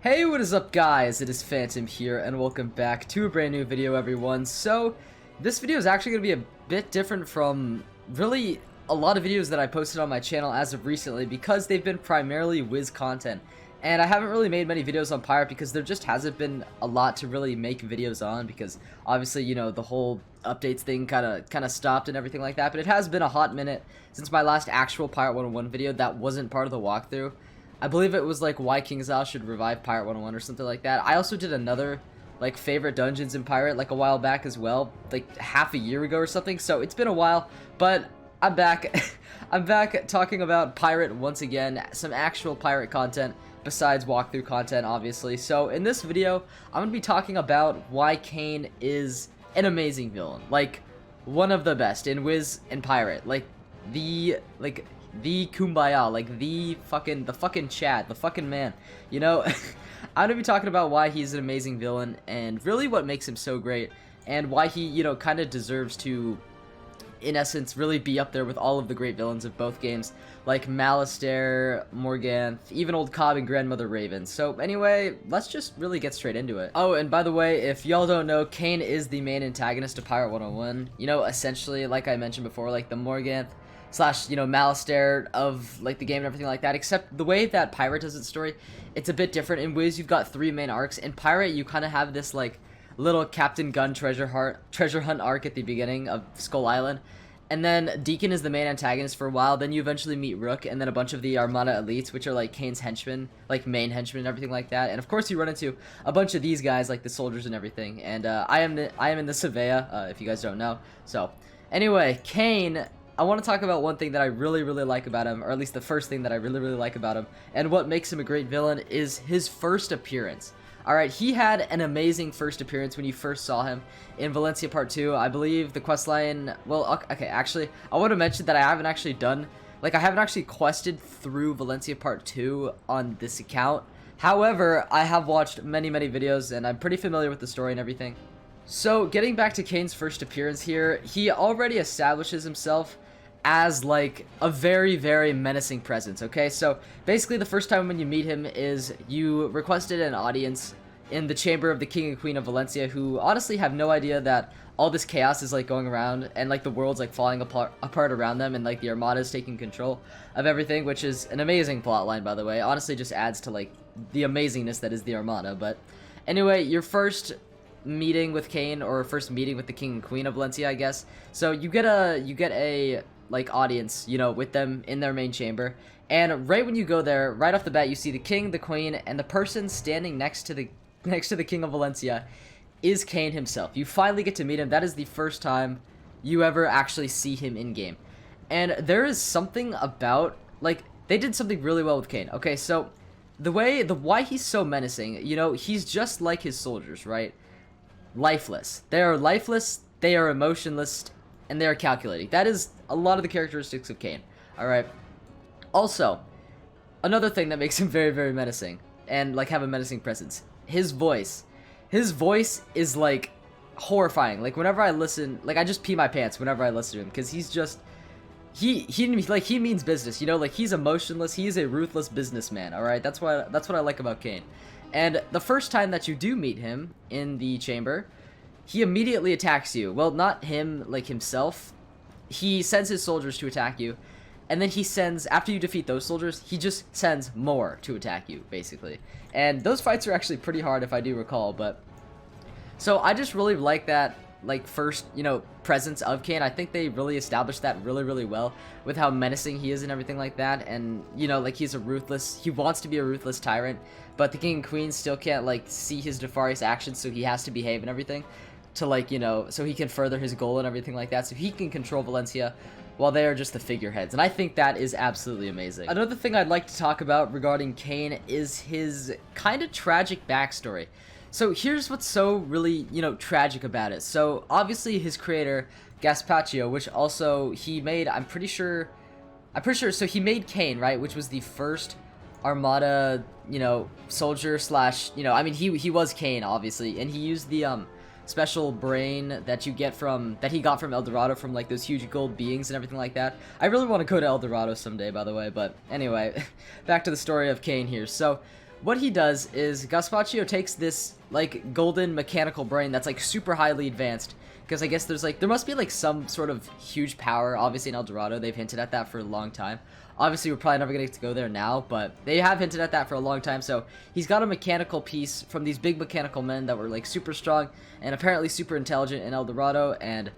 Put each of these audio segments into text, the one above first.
Hey, what is up guys? It is Phantom here and welcome back to a brand new video, everyone. So this video is actually going to be a bit different from really a lot of videos that I posted on my channel as of recently, because they've been primarily Wiz content, and I haven't really made many videos on Pirate because there just hasn't been a lot to really make videos on, because obviously, you know, the whole updates thing kind of stopped and everything like that. But it has been a hot minute since my last actual Pirate 101 video that wasn't part of the walkthrough. I believe it was like why KingZao should revive Pirate 101 or something like that. I also did another like favorite dungeons in Pirate like a while back as well, like half a year ago or something. So it's been a while, but I'm back. I'm back talking about Pirate once again, some actual Pirate content besides walkthrough content, obviously. So in this video, I'm gonna be talking about why Kane is an amazing villain, like one of the best in Wiz and Pirate, like the kumbaya, like the fucking Chad, the fucking man, you know. I'm gonna be talking about why he's an amazing villain and really what makes him so great, and why he, you know, kind of deserves to, in essence, really be up there with all of the great villains of both games, like Malistaire, Morganth, even Old Cobb and Grandmother Raven. So anyway, let's just really get straight into it. Oh, and by the way, if y'all don't know, Kane is the main antagonist of Pirate 101. You know, essentially, like I mentioned before, like the Morganth slash, you know, Malistaire of like the game and everything like that, except the way that Pirate does its story, it's a bit different. In Wiz, you've got 3 main arcs. In Pirate, you kind of have this like little Captain Gun treasure hunt arc at the beginning of Skull Island, and then Deacon is the main antagonist for a while. Then you eventually meet Rook and then a bunch of the Armada elites, which are like Kane's henchmen, like main henchmen and everything like that. And of course you run into a bunch of these guys, like the soldiers and everything. And I am in the Savea, if you guys don't know. So anyway, Kane, I want to talk about one thing that I really like about him, or at least the first thing that I really like about him, and what makes him a great villain is his first appearance. Alright, he had an amazing first appearance when you first saw him in Valencia Part 2. I believe the questline, well, okay, actually, I want to mention that I haven't actually quested through Valencia Part 2 on this account. However, I have watched many videos, and I'm pretty familiar with the story and everything. So, getting back to Kane's first appearance here, he already establishes himself as like a very menacing presence. Okay, so basically the first time when you meet him is you requested an audience in the chamber of the King and Queen of Valencia, who honestly have no idea that all this chaos is like going around and like the world's like falling apart around them, and like the Armada is taking control of everything, which is an amazing plotline, by the way. Honestly, just adds to like the amazingness that is the Armada. But anyway, your first meeting with Kane, or first meeting with the King and Queen of Valencia, I guess. So you get a like audience, you know, with them in their main chamber, and right when you go there, right off the bat, you see the king, the queen, and the person standing next to the King of Valencia is Kane himself. You finally get to meet him. That is the first time you ever actually see him in game, and there is something about, like, they did something really well with Kane. Okay, so why he's so menacing, you know, he's just like his soldiers, right? Lifeless. They are lifeless, they are emotionless, and they are calculating. That is a lot of the characteristics of Kane. Alright. Also, another thing that makes him very menacing, and like have a menacing presence, his voice. His voice is like horrifying. Like whenever I listen, like I just pee my pants whenever I listen to him, because he's just, he means business, you know, like he's emotionless, he is a ruthless businessman. Alright, that's what I like about Kane. And the first time that you do meet him in the chamber, he immediately attacks you. Well, not him, like himself. He sends his soldiers to attack you, and then he sends, after you defeat those soldiers, he just sends more to attack you, basically. And those fights are actually pretty hard, if I do recall. But so I just really like that, like, first, you know, presence of Kane. I think they really established that really well with how menacing he is and everything like that. And, you know, like, he wants to be a ruthless tyrant, but the King and Queen still can't, like, see his nefarious actions, so he has to behave and everything to, like, you know, so he can further his goal and everything like that, so he can control Valencia while they are just the figureheads. And I think that is absolutely amazing. Another thing I'd like to talk about regarding Kane is his kind of tragic backstory. So here's what's so really, you know, tragic about it. So obviously his creator, Gaspacho, which also he made, I'm pretty sure, so he made Kane, right, which was the first Armada, you know, soldier slash, you know, I mean, he was Kane, obviously, and he used the special brain that he got from El Dorado, from like those huge gold beings and everything like that. I really want to go to El Dorado someday, by the way. But anyway, back to the story of Kane here. So what he does is Gaspacho takes this like golden mechanical brain that's like super highly advanced, because I guess there must be like some sort of huge power. Obviously in El Dorado they've hinted at that for a long time. Obviously we're probably never gonna get to go there now, but they have hinted at that for a long time. So he's got a mechanical piece from these big mechanical men that were like super strong and apparently super intelligent in El Dorado. And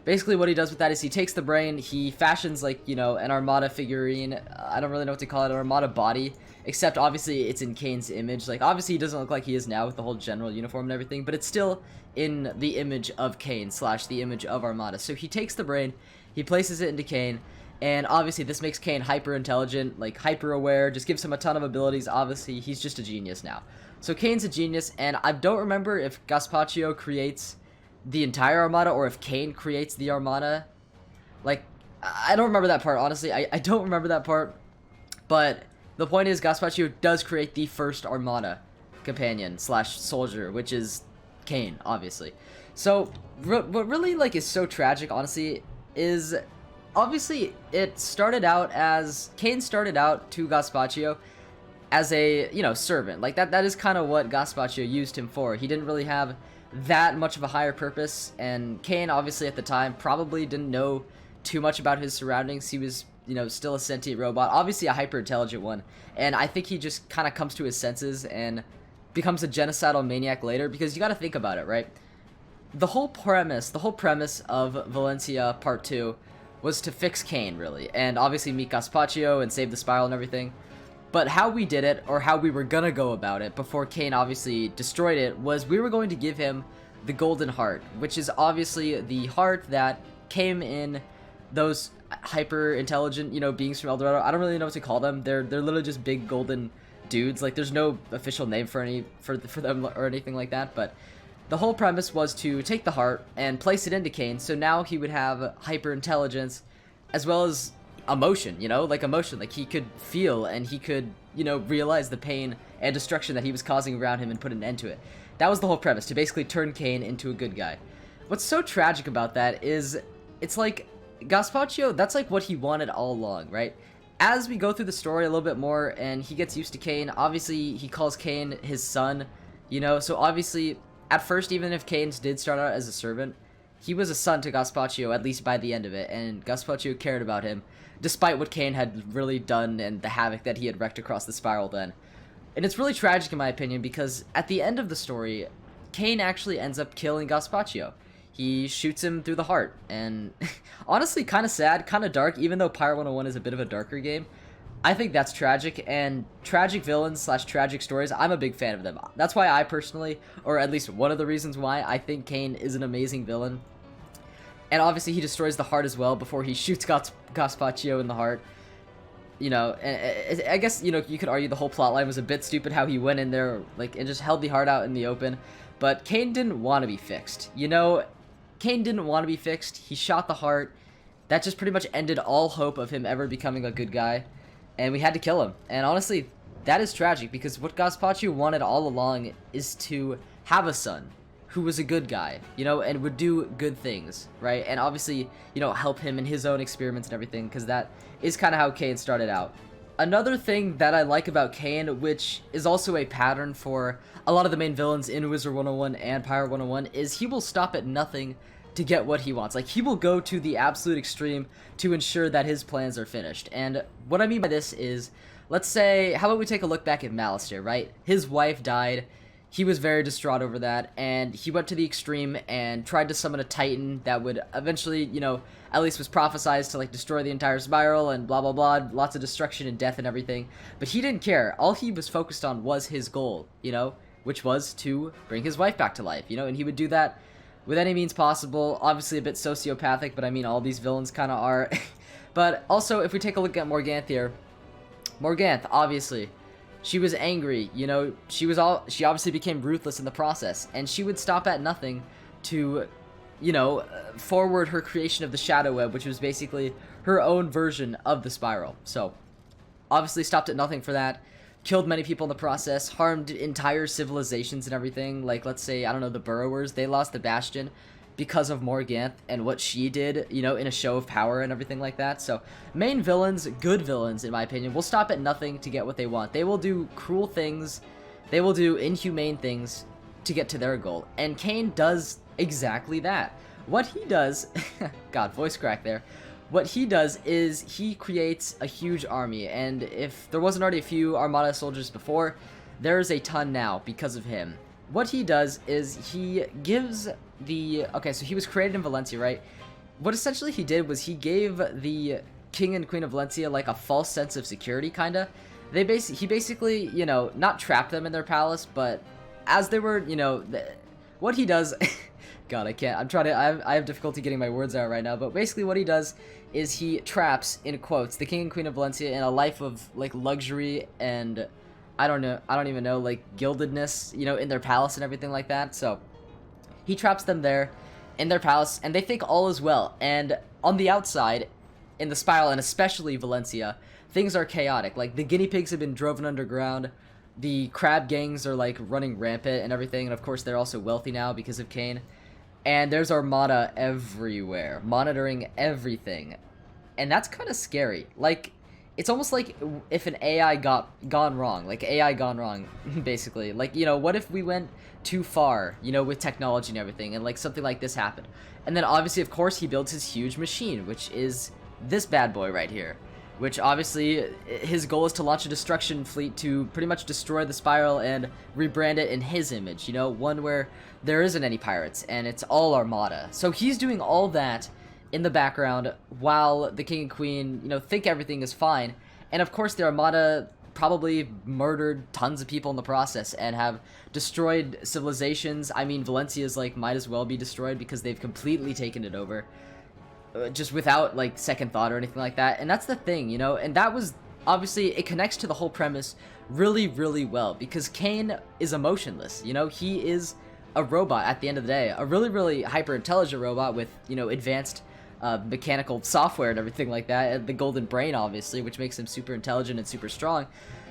basically what he does with that is he takes the brain, he fashions like, you know, an Armada figurine. I don't really know what to call it, an Armada body, except obviously it's in Kane's image. Like obviously he doesn't look like he is now with the whole general uniform and everything, but it's still in the image of Kane / the image of Armada. So he takes the brain, he places it into Kane, and obviously this makes Kane hyper intelligent, like hyper aware, just gives him a ton of abilities. Obviously he's just a genius now. So Kane's a genius, and I don't remember if Gaspacho creates the entire Armada or if Kane creates the Armada. Like, I don't remember that part, honestly. I don't remember that part. But the point is, Gaspacho does create the first Armada companion / soldier, which is Kane, obviously. So, what really, like, is so tragic, honestly, is obviously it started out as Kane started out to Gaspacho as a, you know, servant. Like, that is kind of what Gaspacho used him for. He didn't really have that much of a higher purpose, and Kane obviously at the time probably didn't know too much about his surroundings. He was, you know, still a sentient robot, obviously a hyper intelligent one, and I think he just kind of comes to his senses and becomes a genocidal maniac later, because you got to think about it, right? The whole premise of Valencia Part 2 was to fix Kane, really, and obviously meet Gaspacho and save the Spiral and everything. But how we did it, or how we were gonna go about it before Kane obviously destroyed it, was we were going to give him the Golden Heart, which is obviously the heart that came in those hyper intelligent, you know, beings from El Dorado. I don't really know what to call them. They're literally just big golden dudes. Like, there's no official name for them or anything like that. But the whole premise was to take the heart and place it into Kane, so now he would have hyper intelligence as well as emotion, you know, like emotion, like he could feel and he could, you know, realize the pain and destruction that he was causing around him and put an end to it. That was the whole premise, to basically turn Kane into a good guy. What's so tragic about that is it's like Gaspacho, that's like what he wanted all along, right? As we go through the story a little bit more and he gets used to Kane, obviously he calls Kane his son, you know, so obviously at first, even if Kane did start out as a servant, he was a son to Gaspacho, at least by the end of it, and Gaspacho cared about him, despite what Kane had really done and the havoc that he had wreaked across the Spiral then. And it's really tragic in my opinion, because at the end of the story, Kane actually ends up killing Gaspacho. He shoots him through the heart, and honestly kind of sad, kind of dark, even though Pirate101 is a bit of a darker game. I think that's tragic, and tragic villains / tragic stories, I'm a big fan of them. That's why I personally, or at least one of the reasons why, I think Kane is an amazing villain. And obviously he destroys the heart as well before he shoots Gaspacho in the heart. You know, and I guess, you know, you could argue the whole plotline was a bit stupid, how he went in there, like, and just held the heart out in the open. But Kane didn't want to be fixed. You know, Kane didn't want to be fixed. He shot the heart. That just pretty much ended all hope of him ever becoming a good guy. And we had to kill him. And honestly, that is tragic, because what Gaspacho wanted all along is to have a son who was a good guy, you know, and would do good things, right? And obviously, you know, help him in his own experiments and everything, because that is kind of how Kane started out. Another thing that I like about Kane, which is also a pattern for a lot of the main villains in Wizard 101 and Pirate 101, is he will stop at nothing to get what he wants. Like, he will go to the absolute extreme to ensure that his plans are finished. And what I mean by this is, let's say, how about we take a look back at Malister, right? His wife died. He was very distraught over that, and he went to the extreme and tried to summon a Titan that would eventually, you know, at least was prophesized to, like, destroy the entire Spiral and blah blah blah, lots of destruction and death and everything. But he didn't care. All he was focused on was his goal, you know, which was to bring his wife back to life, you know, and he would do that with any means possible. Obviously a bit sociopathic, but I mean, all these villains kind of are. But also, if we take a look at Morganth here, Morganth, obviously, she was angry, you know, she obviously became ruthless in the process, and she would stop at nothing to, you know, forward her creation of the Shadow Web, which was basically her own version of the Spiral. So, obviously stopped at nothing for that, killed many people in the process, harmed entire civilizations and everything. Like, let's say, I don't know, the Burrowers, they lost the Bastion because of Morganth and what she did, you know, in a show of power and everything like that. So, main villains, good villains, in my opinion, will stop at nothing to get what they want. They will do cruel things They will do inhumane things to get to their goal, and Kane does exactly that. What he does, God, voice crack there. What he does is he creates a huge army, and if there wasn't already a few Armada soldiers before, there's a ton now because of him. What he does is he gives okay, so he was created in Valencia, right? What essentially he did was he gave the King and Queen of Valencia like a false sense of security, kinda. He basically, you know, not trapped them in their palace, but as they were, you know, what he does, God, I have difficulty getting my words out right now, but basically what he does is he traps, in quotes, the King and Queen of Valencia in a life of, like, luxury and, I don't even know, like, gildedness, you know, in their palace and everything like that. So he traps them there in their palace, and they think all is well, and on the outside, in the spiral, and especially Valencia, things are chaotic. Like, the guinea pigs have been driven underground, the crab gangs are, like, running rampant and everything, and of course they're also wealthy now because of Kane. And there's Armada everywhere, monitoring everything. And that's kind of scary. Like, it's almost like if an AI gone wrong. Like, AI gone wrong, basically. Like, you know, what if we went too far, you know, with technology and everything, and, like, something like this happened? And then, obviously, of course, he builds his huge machine, which is this bad boy right here. Which, obviously, his goal is to launch a destruction fleet to pretty much destroy the spiral and rebrand it in his image, you know, one where there isn't any pirates, and it's all Armada. So he's doing all that in the background while the King and Queen, you know, think everything is fine. And, of course, the Armada probably murdered tons of people in the process and have destroyed civilizations. I mean, Valencia's, like, might as well be destroyed because they've completely taken it over. Just without, like, second thought or anything like that. And that's the thing, you know, and that was, obviously, it connects to the whole premise really, really well, because Kane is emotionless, you know, he is a robot at the end of the day, a really, really hyper-intelligent robot with, you know, advanced mechanical software and everything like that, and the golden brain, obviously, which makes him super intelligent and super strong.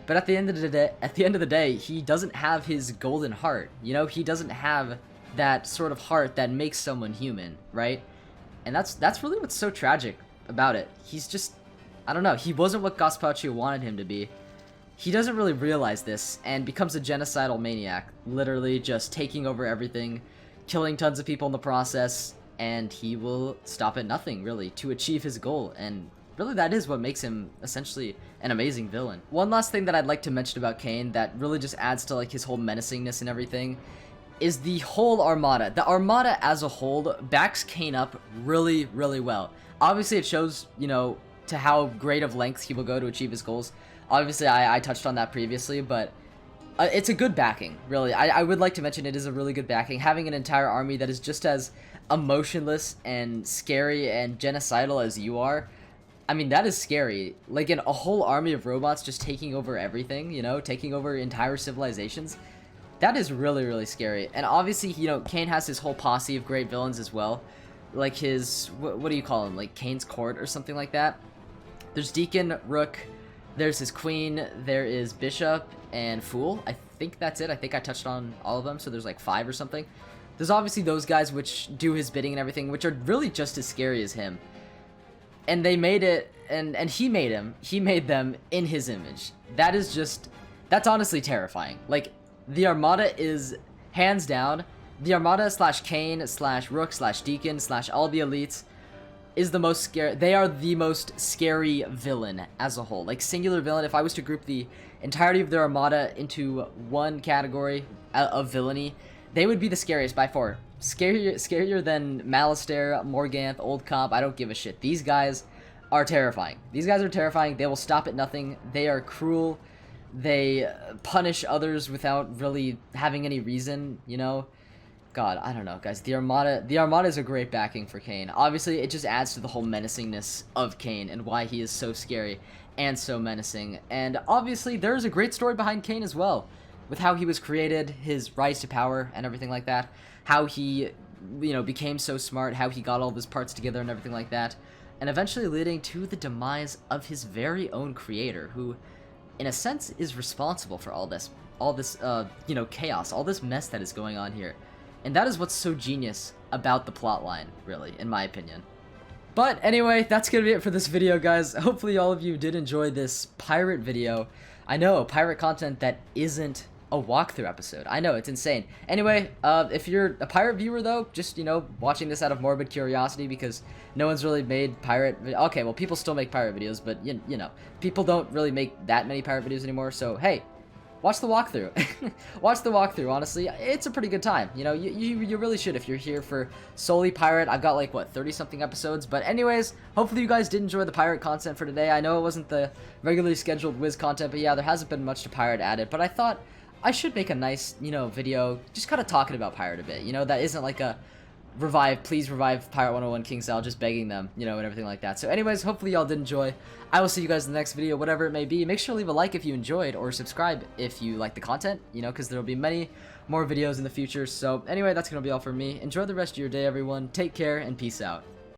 But at the end of the day, he doesn't have his golden heart, you know, he doesn't have that sort of heart that makes someone human, right? And that's really what's so tragic about it. He's just, I don't know, he wasn't what Gaspacho wanted him to be. He doesn't really realize this and becomes a genocidal maniac, literally just taking over everything, killing tons of people in the process, and he will stop at nothing, really, to achieve his goal. And really, that is what makes him essentially an amazing villain. One last thing that I'd like to mention about Kane that really just adds to, like, his whole menacingness and everything is the whole Armada. The Armada as a whole backs Kane up really, really well. Obviously, it shows, you know, to how great of lengths he will go to achieve his goals. Obviously, I touched on that previously, but it's a good backing, really. I would like to mention it is a really good backing. Having an entire army that is just as emotionless and scary and genocidal as you are, I mean, that is scary. Like, a whole army of robots just taking over everything, you know, taking over entire civilizations. That is really, really scary. And obviously, you know, Kane has his whole posse of great villains as well. Like his, what do you call him? Like Kane's court or something like that. There's Deacon, Rook, there's his queen, there is Bishop, and Fool. I think that's it. I think I touched on all of them, so there's like 5 or something. There's obviously those guys which do his bidding and everything, which are really just as scary as him. And they made it, and he made them in his image. That is just, that's honestly terrifying. Like, the Armada is, hands down, the Armada slash Kane slash Rook slash Deacon slash all the elites is the most scary. They are the most scary villain as a whole. Like, singular villain, if I was to group the entirety of their Armada into one category of villainy, they would be the scariest by far. Scarier than Malistaire, Morganth, Old Comp, I don't give a shit. These guys are terrifying. These guys are terrifying. They will stop at nothing. They are cruel. They punish others without really having any reason, you know? God, I don't know, guys. The Armada is a great backing for Kane. Obviously, it just adds to the whole menacingness of Kane and why he is so scary and so menacing. And obviously, there's a great story behind Kane as well, with how he was created, his rise to power and everything like that, how he, you know, became so smart, how he got all of his parts together and everything like that, and eventually leading to the demise of his very own creator, who, in a sense, is responsible for all this, you know, chaos, all this mess that is going on here. And that is what's so genius about the plotline, really, in my opinion. But anyway, that's gonna be it for this video, guys. Hopefully all of you did enjoy this pirate video. I know, pirate content that isn't a walkthrough episode. I know, it's insane. Anyway, if you're a pirate viewer though, just, you know, watching this out of morbid curiosity because no one's really made pirate... Okay, well, people still make pirate videos, but, you know, people don't really make that many pirate videos anymore, so, hey, watch the walkthrough. Watch the walkthrough, honestly. It's a pretty good time. You know, you really should if you're here for solely pirate. I've got like, what, 30-something episodes? But anyways, hopefully you guys did enjoy the pirate content for today. I know it wasn't the regularly scheduled Wiz content, but yeah, there hasn't been much to pirate added. But I thought I should make a nice, you know, video just kind of talking about pirate a bit. You know, that isn't like a please revive Pirate 101 King Sal, just begging them, you know, and everything like that. So anyways, hopefully y'all did enjoy. I will see you guys in the next video, whatever it may be. Make sure to leave a like if you enjoyed, or subscribe if you like the content, you know, because there will be many more videos in the future. So anyway, that's going to be all for me. Enjoy the rest of your day, everyone. Take care, and peace out.